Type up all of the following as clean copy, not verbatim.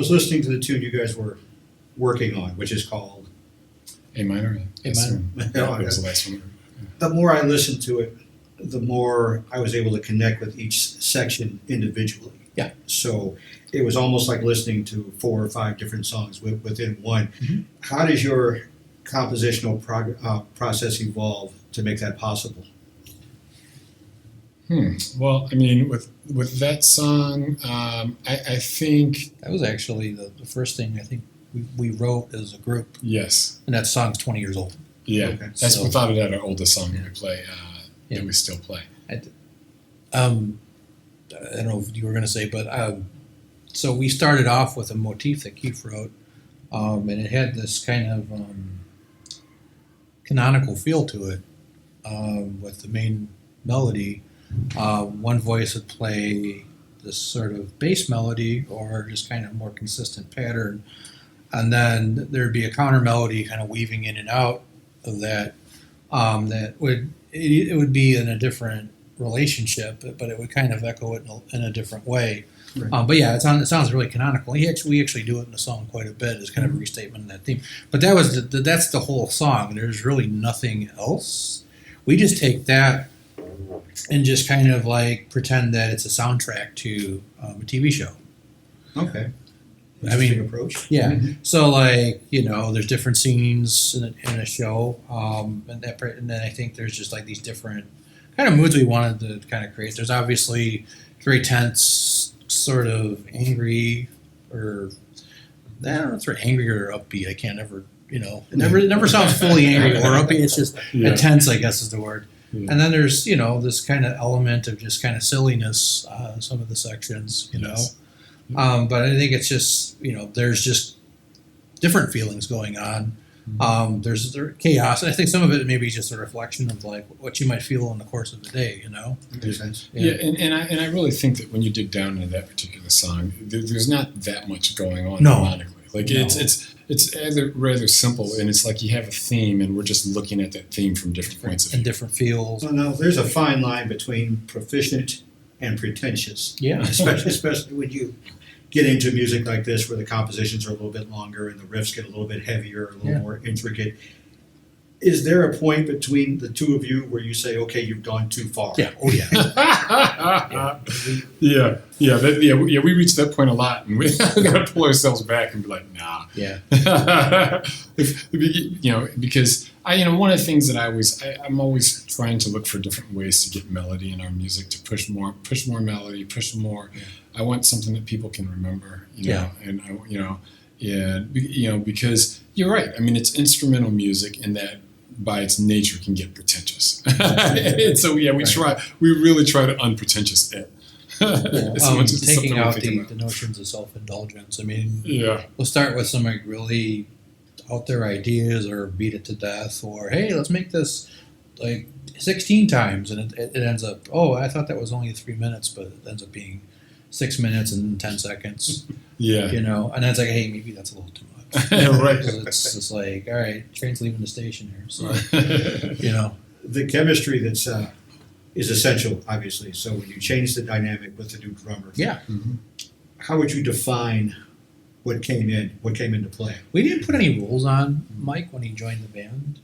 was listening to the tune you guys were working on, which is called A minor. A minor. Yeah, it was the last one. the more I listened to it, the more I was able to connect with each section individually. Yeah. So it was almost like listening to 4 or 5 different songs within one. Mhm. How does your compositional process evolve to make that possible? Well, I mean, with that song, I think That was actually the first thing I think we wrote as a group, yes, and that song's 20 years old. yeah. Okay. That's So- without a doubt our oldest song that we play. Yeah. That we still play. I don't know if you were going to say, but so we started off with a motif that Keith wrote, and it had this kind of canonical feel to it with the main melody. One voice would play this sort of bass melody or just kind of more consistent pattern, and then there'd be a counter melody kind of weaving in and out of that. That would it would be in a different relationship, but it would kind of echo it in a different way. Right. But yeah, it sounds really canonical. We actually do it in the song quite a bit as kind of a restatement of that theme. But that was that's the whole song. There's really nothing else. We just take that and just kind of like pretend that it's a soundtrack to a TV show. Okay. I mean, Interesting approach. Yeah. So like, there's different scenes in a show, and then I think there's just like these different kind of moods we wanted to kind of create. There's obviously very tense, sort of angry, or I don't know, sort of angry or upbeat. I can't ever, it never sounds fully angry or upbeat. It's just intense, I guess is the word. Yeah. And then there's, this kind of element of just kind of silliness, some of the sections, Yes. But I think it's just, there's just different feelings going on. There's chaos. And I think some of it may be just a reflection of like what you might feel in the course of the day, Makes sense. Yeah, and I really think that when you dig down into that particular song, there's not that much going on No. melodically. Like No. it's rather simple, and it's like you have a theme, and we're just looking at that theme from different points of And view. different feels. Well, now there's a fine line between proficient and pretentious. Yeah. Especially when you get into music like this where the compositions are a little bit longer and the riffs get a little bit heavier, a little more intricate. Is there a point between the two of you where you say, okay, you've gone too far? Yeah. Oh, yeah. We reach that point a lot, and we gotta pull ourselves back and be like, nah. Yeah. Because one of the things that I'm always trying to look for different ways to get melody in our music, to push more melody, push more. Yeah. I want something that people can remember, Yeah. because you're right. I mean, it's instrumental music, and that by its nature can get pretentious. And so we really try to unpretentious it. As much as it's Taking something out we think the about. notions of self-indulgence. I mean, Yeah. we'll start with some like really out there ideas or beat it to death, or hey, let's make this like 16 times, and it ends up, oh, I thought that was only 3 minutes, but it ends up being 6 minutes and 10 seconds. Yeah. And then it's like, hey, maybe that's a little too much. Right. It's just like, all right, train's leaving the station here, so The chemistry that's is essential, obviously. So when you change the dynamic with the new drummer, yeah. how would you define what came into play? We didn't put any rules on Mike when he joined the band.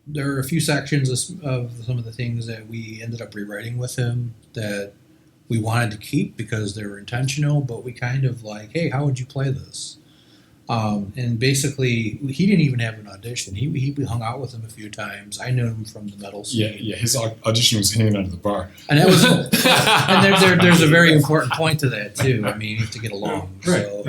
There are a few sections of some of the things that we ended up rewriting with him that we wanted to keep because they were intentional, but we kind of like, hey, how would you play this? And basically, he didn't even have an audition. We hung out with him a few times. I knew him from the metal scene. Yeah. His audition was hanging out of the bar. And that was, and there's a very important point to that too. I mean, you have to get along. Right. So,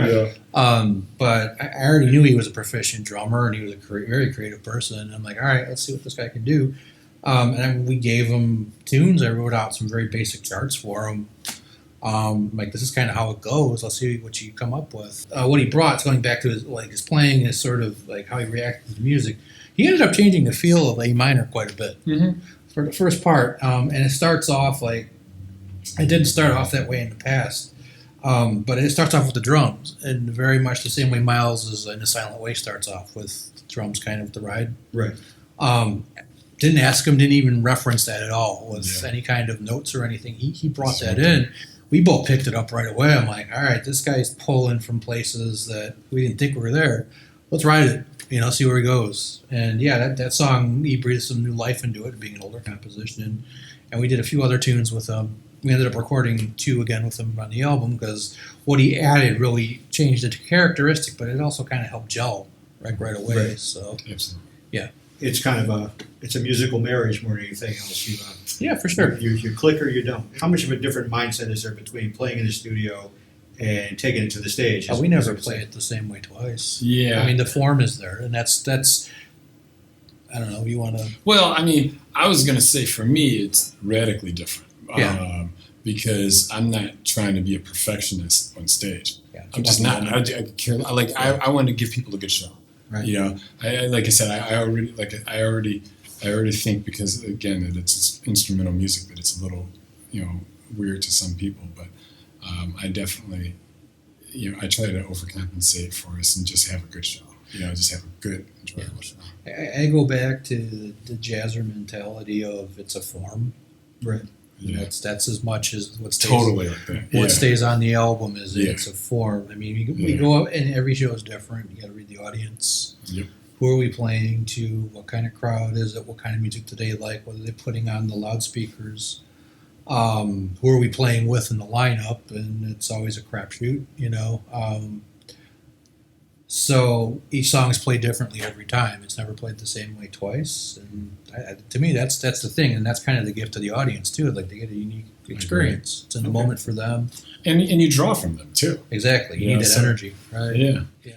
Yeah. but I already knew he was a proficient drummer and he was a very creative person. And I'm like, all right, let's see what this guy can do. And we gave him tunes. I wrote out some very basic charts for him. Like, this is kind of how it goes. Let's see what you come up with. What he brought, going back to his playing, his sort of like how he reacted to the music. He ended up changing the feel of A minor quite a bit for the first part. And it starts off like, it didn't start off that way in the past. But it starts off with the drums, and very much the same way Miles is in A Silent Way starts off with drums kind of the ride. Right. Didn't ask him, didn't even reference that at all with any kind of notes or anything. He brought that in. we both picked it up right away. I'm like, all right, this guy's pulling from places that we didn't think were there. Let's ride it, see where he goes. And yeah, that song, he breathed some new life into it, being an older composition. And we did a few other tunes with him. We ended up recording 2 again with him on the album because what he added really changed the characteristic, but it also kind of helped gel right away. Right. So Absolutely. It's kind of it's a musical marriage more than anything else. yeah, for sure. You click or you don't. How much of a different mindset is there between playing in the studio and taking it to the stage? We never play it the same way twice. Yeah. I mean, the form is there, and that's. I don't know. You want to? Well, I mean, I was going to say for me, it's radically different. Yeah. Because I'm not trying to be a perfectionist on stage. Yeah, I'm just not. I care. I want to give people a good show. Right. I like I said, I already think, because again, that it's instrumental music, that it's a little, weird to some people, but I definitely, I try to overcompensate for us and just have a good show. Just have a good, enjoyable show. I go back to the jazzer mentality of it's a form. Right. Yeah. That's as much as what stays. Totally like that. What Yeah. stays on the album is Yeah. it's a form. I mean, we go out and every show is different. You got to read the audience. Yep. Who are we playing to? What kind of crowd is it? What kind of music do they like? What are they putting on the loudspeakers? Who are we playing with in the lineup? And it's always a crapshoot, So each song is played differently every time. It's never played the same way twice. And to me, that's the thing, and that's kind of the gift to the audience too. Like they get a unique experience. It's in the moment for them. And you draw from them too. Exactly. You Yeah, need that so- energy, right? Yeah. Yeah.